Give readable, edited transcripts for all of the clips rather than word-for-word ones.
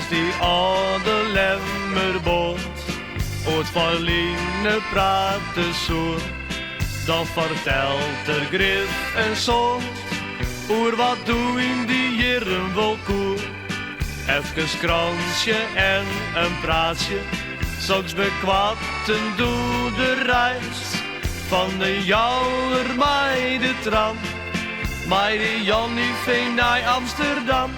Als die oude lemmerboot ooit verliezen praten zo, dan vertelt er grif en zo oer wat doe in die jaren wel koer. Even kransje en een praatje, soms bekwatten doe de reis van de jouwer mij de tram, mij de Jannie Veen naar Amsterdam.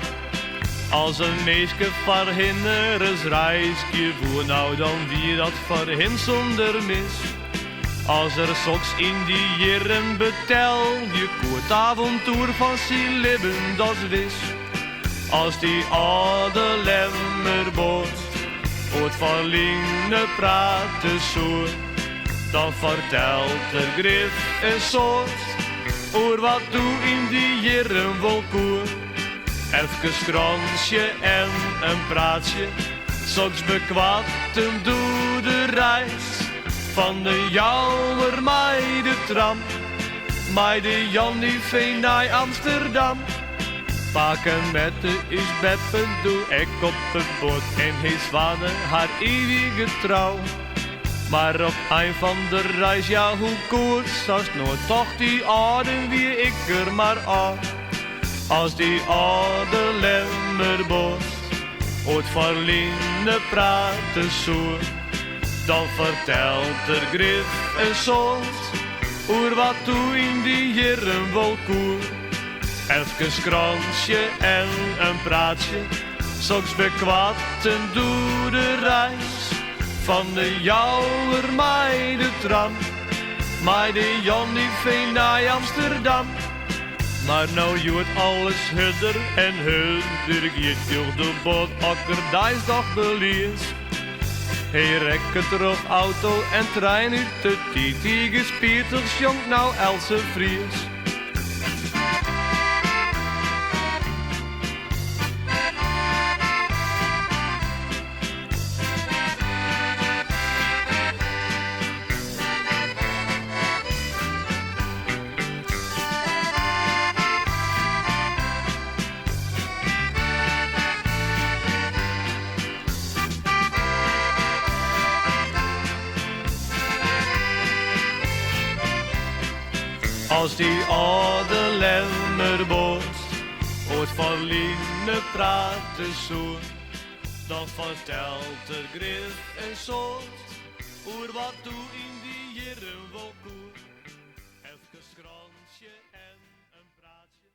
Als een meisje voor hinneres reisje voer, nou dan wie dat voor hem zonder mis. Als er soks in die jaren betel, je koert avontuur van zijn leven, dat wis. Als die oude lemmerboot ooit verliezen praten zo, dan vertelt er grif en soort oer wat doe in die jaren wel koer. Even kransje en een praatje, soms bekwatten doe de reis van de jouwer mij de tram, mij de Jannie Veen naar Amsterdam. Paken met de is beppen doe ik op het boot en hij zwanen haar eeuwige trouw. Maar op een van de reis, ja hoe koers, als nooit toch die adem wie ik er maar aan. Als die oude lemmerboot ooit verliezen praten zo, dan vertelt er grif en soort oer wat doe in die jaren wel koer. Even kransje en een praatje, soms bekwatten doe de reis van de jouwer mij de tram, mij de Jannie Veen naar Amsterdam. Maar nou joert alles hudder en hudder, giet door de boot akker dijsdag belies. Hij rekt terug auto en trein uit de tietige Pieters, jong nou Else Vries. Als die oude lemmerboot ooit verliezen praten zo, dan vertelt er grif en soort oer wat doe in die jaren wel koer. Even kransje en